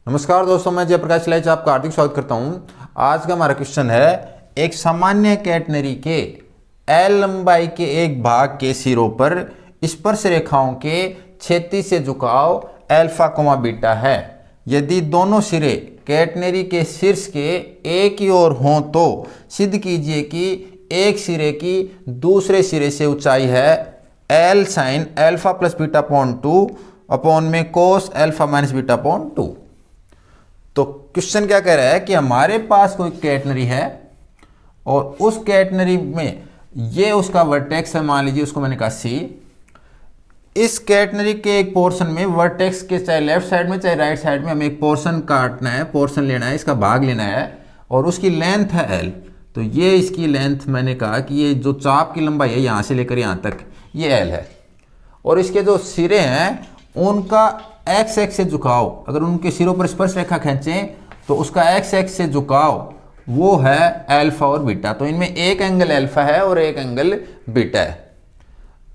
नमस्कार दोस्तों, मैं जयप्रकाश लाइच आपका हार्दिक स्वागत करता हूं। आज का हमारा क्वेश्चन है, एक सामान्य कैटनरी के एल लंबाई के एक भाग के सिरों पर स्पर्श रेखाओं के क्षैतिज से झुकाव अल्फा कोमा बीटा है। यदि दोनों सिरे कैटनरी के शीर्ष के एक ही ओर हों तो सिद्ध कीजिए कि एक सिरे की दूसरे सिरे से ऊंचाई है L sine alpha plus beta upon 2 upon में cos alpha minus beta upon 2। तो क्वेश्चन क्या कह रहा है कि हमारे पास कोई कैटनरी है और उस कैटनरी में ये उसका वर्टेक्स है, मान लीजिए उसको मैंने कहा सी। इस कैटनरी के एक पोर्शन में वर्टेक्स के चाहे लेफ्ट साइड में चाहे राइट साइड में हमें एक पोर्शन काटना है, पोर्शन लेना है, इसका भाग लेना है और उसकी लेंथ है एल। तो ये इसकी लेंथ, मैंने कहा कि ये जो चाप की लंबाई है यहाँ से लेकर यहाँ तक ये एल है और इसके जो सिरे हैं उनका एक्स एक्स से झुकाव, अगर उनके सिरों पर स्पर्श रेखा खींचें तो उसका एक्स एक्स से झुकाव वो है अल्फा और बीटा। तो इनमें एक एंगल अल्फा है और एक एंगल बीटा है।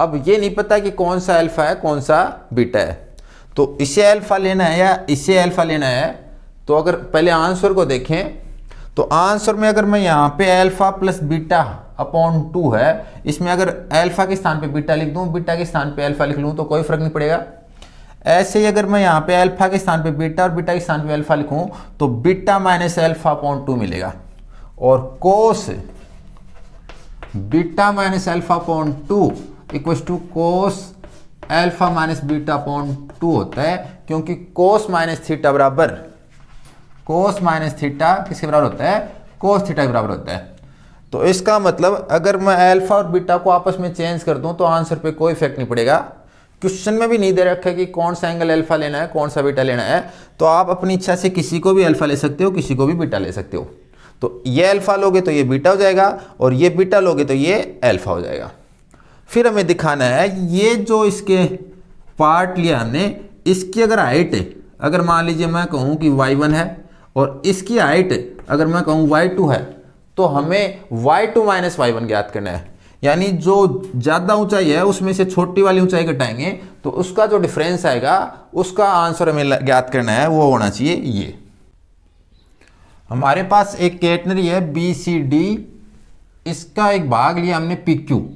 अब ये नहीं पता कि कौन सा अल्फा है कौन सा बीटा है, तो इसे अल्फा लेना है या इसे अल्फा लेना है। तो अगर पहले आंसर को देखें तो आंसर में अगर मैं यहाँ पे अल्फा प्लस बीटा अपॉन 2 है, इसमें अगर अल्फा के स्थान पे बीटा लिख दूँ, बीटा के स्थान पे अल्फा लिख लूँ तो कोई फर्क नहीं पड़ेगा। ऐसे ही अगर मैं यहाँ पे अल्फा के स्थान पे बीटा और बीटा के स्थान पे अल्फा लिखूं तो बीटा माइनस अल्फा अपॉन 2 मिलेगा और cos beta minus alpha upon 2 equals to cos alpha minus beta upon 2 होता है, क्योंकि कोस माइनस थीटा बराबर कोस माइनस थीटा किसके बराबर होता है, कोस थीटा के बराबर होता है। तो इसका मतलब अगर मैं अल्फा और बीटा को आपस में चेंज कर दूं तो आंसर पे कोई इफेक्ट नहीं पड़ेगा। क्वेश्चन में भी नहीं दे रखा है कि कौन सा एंगल अल्फा लेना है कौन सा बीटा लेना है, तो आप अपनी इच्छा से किसी को भी अल्फा ले सकते हो, किसी को भी बीटा ले सकते हो। तो ये अल्फा लोगे तो ये बीटा हो जाएगा और ये बीटा लोगे तो ये अल्फा हो जाएगा। फिर हमें दिखाना है ये जो इसके पार्ट लिया हमने, इसकी अगर हाइट, अगर मान लीजिए मैं कहूँ कि y1 है और इसकी हाइट अगर मैं कहूँ y2 है, तो हमें y2 माइनस y1 ज्ञात करना है। यानी जो ज़्यादा ऊंचाई है उसमें से छोटी वाली ऊंचाई घटाएंगे तो उसका जो डिफरेंस आएगा उसका आंसर हमें ज्ञात करना है, वो होना चाहिए ये। हमारे पास एक कैटनरी है बी सी डी, इसका एक भाग लिया हमने पी क्यू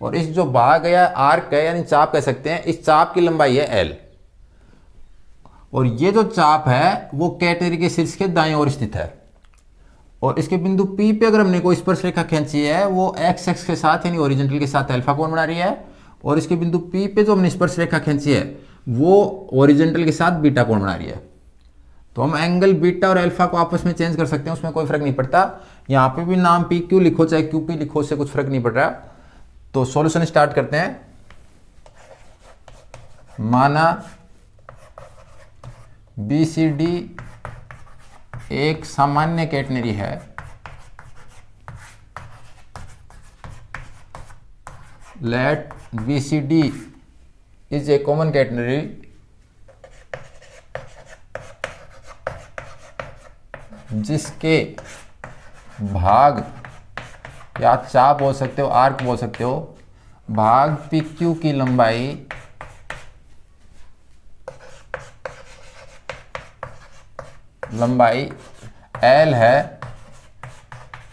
और इस जो भाग है आर्क है यानी चाप कह सकते हैं, इस चाप की लंबाई है एल और ये जो चाप है वो कैटनरी के शीर्ष के दाईं ओर स्थित है और इसके बिंदु P पे अगर हमने कोई स्पर्श रेखा खींची है वो एक्स एक्स के साथ यानी ओरिजेंटल के साथ अल्फा कोण बना रही है और इसके बिंदु P पे जो हमने स्पर्श रेखा खींची है वो ओरिजेंटल के साथ बीटा कोण बना रही है। तो हम एंगल बीटा और अल्फा को आपस में चेंज कर सकते हैं, उसमें कोई फर्क नहीं पड़ता। यहाँ पे भी नाम पी क्यू लिखो चाहे क्यू पी लिखो, उससे कुछ फर्क नहीं पड़ रहा। तो सॉल्यूशन स्टार्ट करते हैं। माना बी सी डी एक सामान्य कैटनरी है, let BCD is a common catenary जिसके भाग या चाप बोल सकते हो, आर्क बोल सकते हो, भाग PQ की लंबाई L है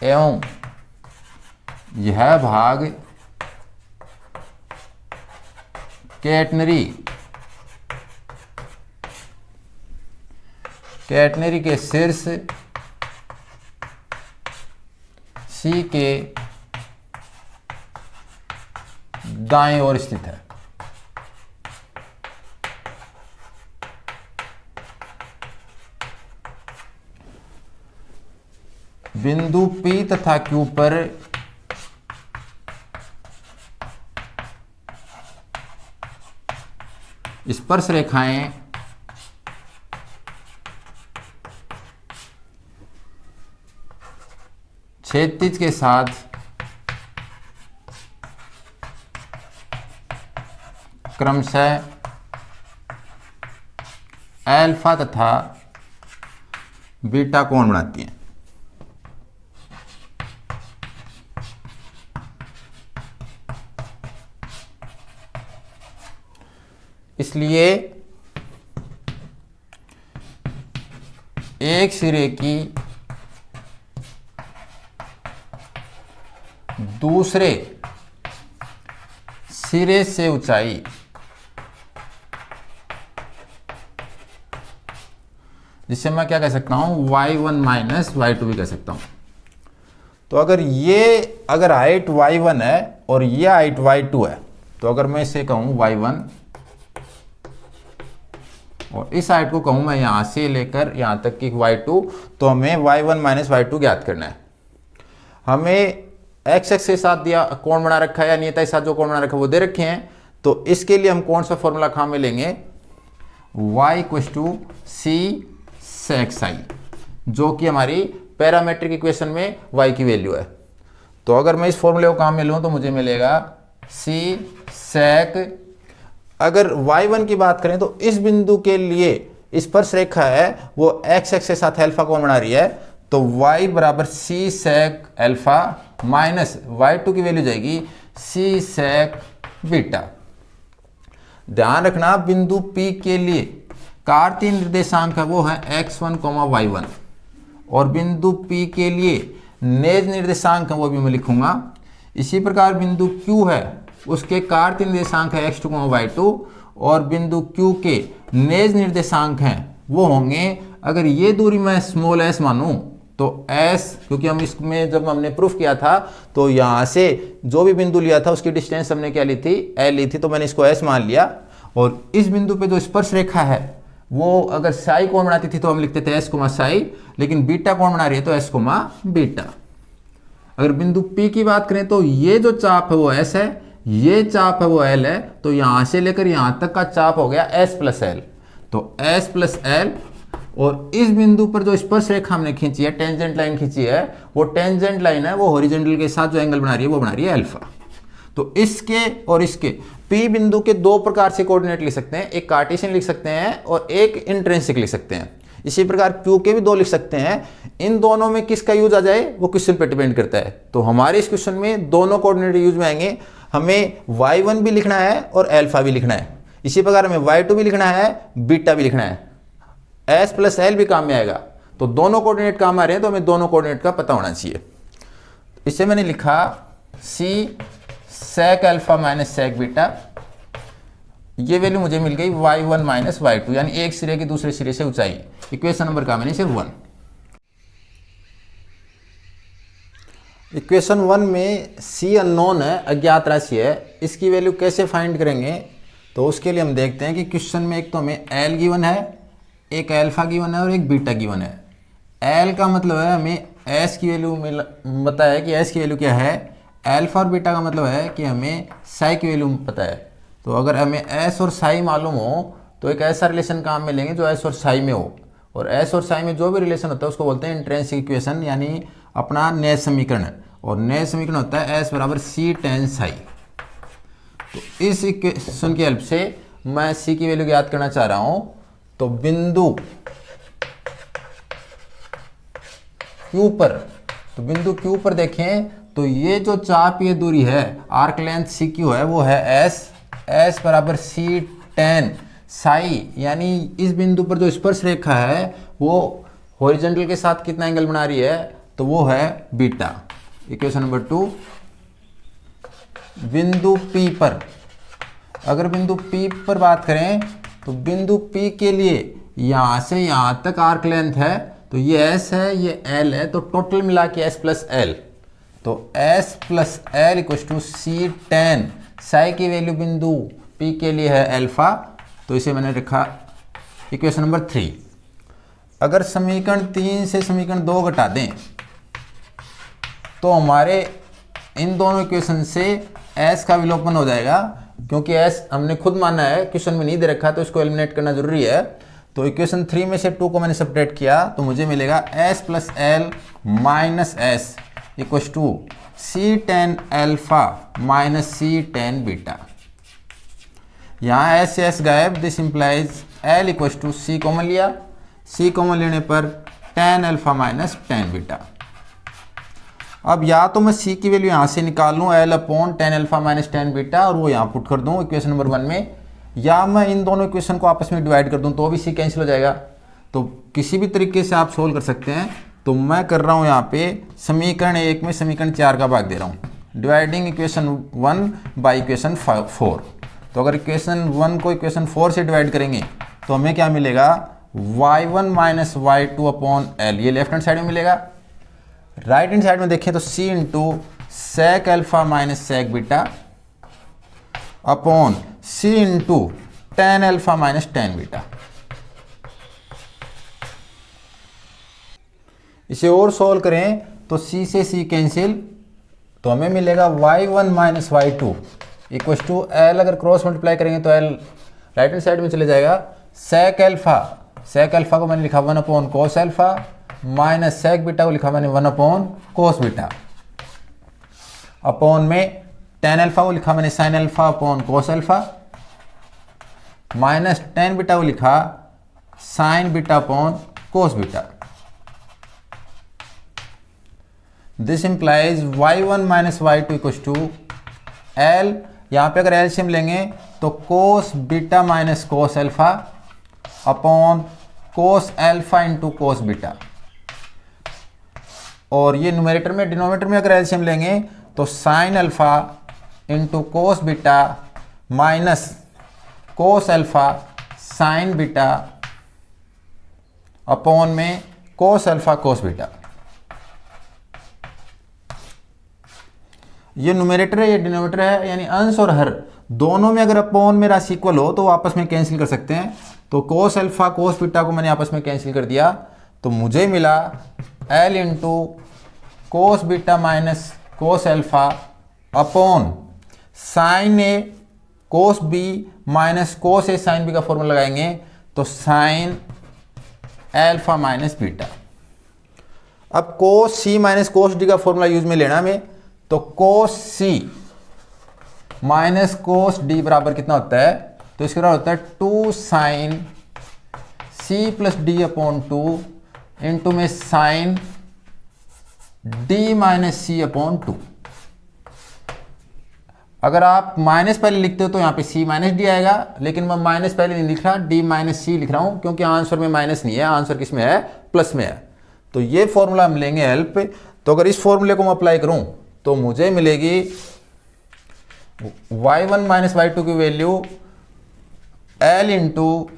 एवं यह भाग कैटनरी के शीर्ष C के दाएं ओर स्थित है। बिंदु P तथा Q पर स्पर्श रेखाएं क्षैतिज के साथ क्रमशः अल्फा तथा बीटा कोण बनाती हैं। इसलिए एक सिरे की दूसरे सिरे से ऊंचाई जिससे मैं क्या कह सकता हूं y1 माइनस y2 भी कह सकता हूं। तो अगर हाइट y1 है और ये हाइट y2 है, तो अगर मैं इसे कहूं y1 और इस हाइट को कहूं मैं यहां से लेकर यहां तक की y2, तो हमें y1 माइनस y2 ज्ञात करना है। हमें x एक्स के साथ दिया कोण बना रखा है या नियता के साथ जो कोण बना रखा है वो दे रखे हैं, तो इसके लिए हम कौन सा फॉर्मूला काम में लेंगे, y equals to c sec psi, जो कि हमारी पैरामेट्रिक इक्वेशन में y की वैल्यू है। तो अगर मैं इस फॉर्मूले को काम में लूँ तो मुझे मिलेगा c sec, अगर y1 की बात करें तो इस बिंदु के लिए स्पर्श रेखा है वो x एक्स के साथ अल्फा कोण बना रही है, तो y बराबर c sec alpha minus y2 की वैल्यू जाएगी c sec बीटा। ध्यान रखना बिंदु P के लिए कार्तीय निर्देशांक है वो है x1, y1, और बिंदु P के लिए नेज निर्देशांक है वो भी मैं लिखूंगा। इसी प्रकार बिंदु Q है उसके कार्तीय निर्देशांक है x2, y2, और बिंदु Q के नेज निर्देशांक हैं वो होंगे, अगर ये दूरी मैं स्मॉल s मानूं तो s, क्योंकि हम इसमें जब हमने प्रूफ किया था तो यहाँ से जो भी बिंदु लिया था उसकी डिस्टेंस हमने क्या ली थी, l ली थी, तो मैंने इसको s मान लिया। और इस बिंदु पे जो स्पर्श रेखा है वो अगर साई कोण बनाती थी तो हम लिखते थे s, साई, लेकिन बीटा कोण बना रही है तो s, बीटा। अगर बिंदु P की बात करें तो ये जो चाप है वो s है, ये चाप है वो l है, तो यहां से लेकर यहां तक का चाप हो गया s प्लस l, तो s प्लस l। और इस बिंदु पर जो स्पर्श रेखा हमने खींची है, टेंजेंट लाइन खींची है, वो टेंजेंट लाइन है वो हॉरिजॉन्टल के साथ जो एंगल बना रही है वो बना रही है अल्फा। तो इसके और इसके P बिंदु के दो प्रकार से कोऑर्डिनेट लिख सकते हैं, एक कार्टेशियन लिख सकते हैं और एक इंट्रिंसिक लिख सकते हैं। इसी प्रकार Q के भी दो लिख सकते हैं। इन दोनों में किसका यूज आ जाए वो क्वेश्चन पे डिपेंड करता है। तो हमारे इस क्वेश्चन में दोनों कोऑर्डिनेट यूज में आएंगे, हमें y1 भी लिखना है और अल्फा भी लिखना है। इसी प्रकार हमें y2 भी लिखना है, बीटा भी लिखना है, s प्लस l भी काम में आएगा। तो दोनों कोऑर्डिनेट काम आ रहे हैं तो हमें दोनों कोऑर्डिनेट का पता होना चाहिए। इसे मैंने लिखा c sec alpha minus sec beta, ये वैल्यू मुझे मिल गई y1 माइनस y2, यानी एक सिरे की दूसरे सिरे से ऊंचाई। इक्वेशन नंबर का मैंने सिर्फ 1। इक्वेशन 1 में c अननोन है, अज्ञात राशि है, इसकी वैल्यू कैसे फाइंड करेंगे, तो उसके लिए हम देखते हैं कि क्वेश्चन में एक तो हमें l गिवन है, एक अल्फा गिवन है और एक बीटा गिवन है। l का मतलब है हमें s की वैल्यू बताया है कि s की वैल्यू क्या है, अल्फा और बीटा का मतलब है कि हमें साई की वैल्यू पता है। तो अगर हमें s और साई मालूम हो तो एक ऐसा रिलेशन काम में लेंगे जो s और साई में हो, और s और साई में जो भी रिलेशन होता है उसको बोलते हैं इंट्रिंसिक इक्वेशन, यानी अपना नए समीकरण। और नए समीकरण होता है s बराबर c tan साई। तो इस इक्वेशन की हेल्प से मैं c की वैल्यू ज्ञात करना चाह रहा हूं। तो बिंदु Q पर देखें तो ये जो चाप ये दूरी है, आर्क लेंथ CQ है वो है s बराबर c tan साई, यानी इस बिंदु पर जो स्पर्श रेखा है वो हॉरिजॉन्टल के साथ कितना एंगल बना रही है, तो वो है बीटा। Equation number 2। बिंदु P पर, अगर बिंदु P पर बात करें तो बिंदु P के लिए यहां से यहां तक आर्क लेंथ है, तो ये s है ये l है, तो टोटल मिला के s प्लस l, तो s plus l equal to c tan psi की वैल्यू बिंदु P के लिए है अल्फा, तो इसे मैंने रखा इक्वेशन नंबर 3। अगर समीकरण 3 से समीकरण 2 घटा दें तो हमारे इन दोनों इक्वेशन से s का विलोपन हो जाएगा, क्योंकि s हमने खुद माना है, क्वेश्चन में नहीं दे रखा, तो इसको एलिमिनेट करना जरूरी है। तो इक्वेशन 3 में से 2 को मैंने सेपरेट किया तो मुझे मिलेगा s plus l minus s equal to c tan alpha minus c tan beta. यहाँ s से s गायब, this implies l equal to c common लिया, c कॉमन लेने पर tan alpha minus tan beta. अब या तो मैं c की वैल्यू यहाँ से निकाल लूँ l upon tan alpha minus tan beta और वो यहाँ पुट कर दूँ इक्वेशन नंबर 1 में, या मैं इन दोनों इक्वेशन को आपस में डिवाइड कर दूँ तो भी c कैंसिल हो जाएगा। तो किसी भी तरीके से आप सोल्व कर सकते हैं। तो मैं कर रहा हूँ यहाँ पे समीकरण 1 में समीकरण 4 का भाग दे रहा हूँ, डिवाइडिंग इक्वेशन 1 बाई इक्वेशन 4। तो अगर इक्वेशन 1 को इक्वेशन 4 से डिवाइड करेंगे तो हमें क्या मिलेगा, y1 minus y2 upon L, ये लेफ्ट हैंड साइड में मिलेगा। राइट हैंड साइड में देखें तो c into sec alpha minus sec beta upon c into tan alpha minus tan beta. इसे और सॉल्व करें तो c से c कैंसिल, तो हमें मिलेगा y1 minus y2 equals to L, अगर क्रॉस मल्टीप्लाई करेंगे तो एल राइट हैंड साइड में चले जाएगा। सेक अल्फा को मैंने लिखा 1 upon cos alpha, minus sec beta को लिखा मैंने 1 अपॉन कोस बीटा, अपॉन में टेन अल्फा को लिखा मैंने sine alpha upon cos alpha, minus tan beta को लिखा sine beta upon cos beta. This implies y1 minus y2 equals to L, यहाँ पे अगर एलसीएम लेंगे तो cos beta minus cos alpha upon cos alpha into cos beta, और ये numerator में, डिनोमिनेटर में अगर एलसीएम लेंगे तो sine alpha into cos beta minus cos alpha sign beta upon में कोस अल्फा कोस बीटा। ये न्यूमरेटर है, ये डिनोमिनेटर है, यानी अंश और हर दोनों में अगर अपॉन में राशि इक्वल हो तो आपस में कैंसिल कर सकते हैं। तो कोस अल्फा कोस बीटा को मैंने आपस में कैंसिल कर दिया, तो मुझे मिला L into cos beta minus cos alpha upon sine A cos B minus cos A sine B का फॉर्मूला लगाएंगे तो साइन अल्फा माइनस बीटा। अब cos C minus cos D का फॉर्मूला यूज में लेना हमें, तो कोस सी माइनस कोस डी बराबर कितना होता है, तो इसके बराबर होता है 2 sine C plus D upon 2 into में sine D minus C upon 2। अगर आप माइनस पहले लिखते हो तो यहाँ पे सी माइनस डी आएगा, लेकिन मैं माइनस पहले नहीं लिख रहा, डी माइनस सी लिख रहा हूँ, क्योंकि आंसर में माइनस नहीं है, आंसर किस में है, प्लस में है। तो ये फॉर्मूला हम लेंगे हेल्प। तो अगर इस फॉर्मूले को मैं अप्लाई करूँ तो मुझे मिलेगी y1 माइनस y2 की वैल्यू l इंटू,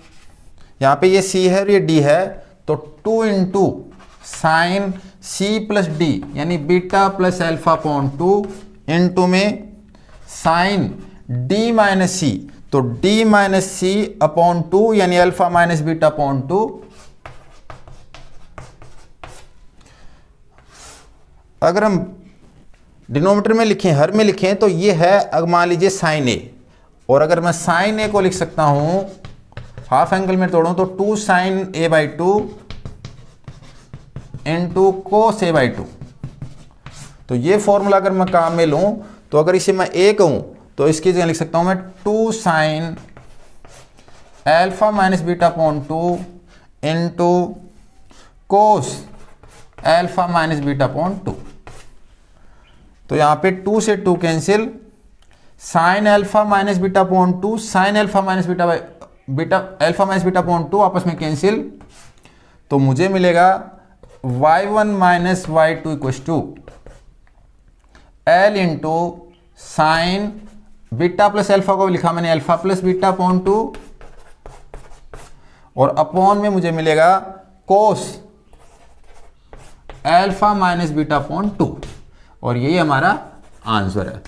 यहाँ पे ये c है और ये d है, तो 2 into sine c plus D यानी beta plus alpha upon 2 into में साइन d माइनस सी, तो d माइनस सी अपॉन 2 यानी अल्फा माइनस बीटा अपॉन 2। अगर हम डिनोमिनेटर में लिखें, हर में लिखें, तो ये है, अगर मान लीजिए साइन ए, और अगर मैं साइन ए को लिख सकता हूं हाफ एंगल में तोड़ूं तो 2 sine A by 2 into cos A by 2। तो ये फॉर्मूला अगर मैं काम में लूं तो अगर इसे मैं ए कहूं तो इसकी जगह लिख सकता हूं मैं 2 sine alpha minus beta upon 2 into cos alpha minus beta upon 2। तो यहाँ पे 2 से 2 cancel, sine alpha minus beta upon 2 sine alpha minus beta alpha minus beta upon 2 आपस में कैंसिल, तो मुझे मिलेगा y1 minus y2 equals to L into sine beta plus alpha को लिखा मैंने अल्फा प्लस बीटा अपॉन 2, और अपॉन में मुझे मिलेगा कोस अल्फा माइनस बीटा अपॉन 2, और यही हमारा आंसर है।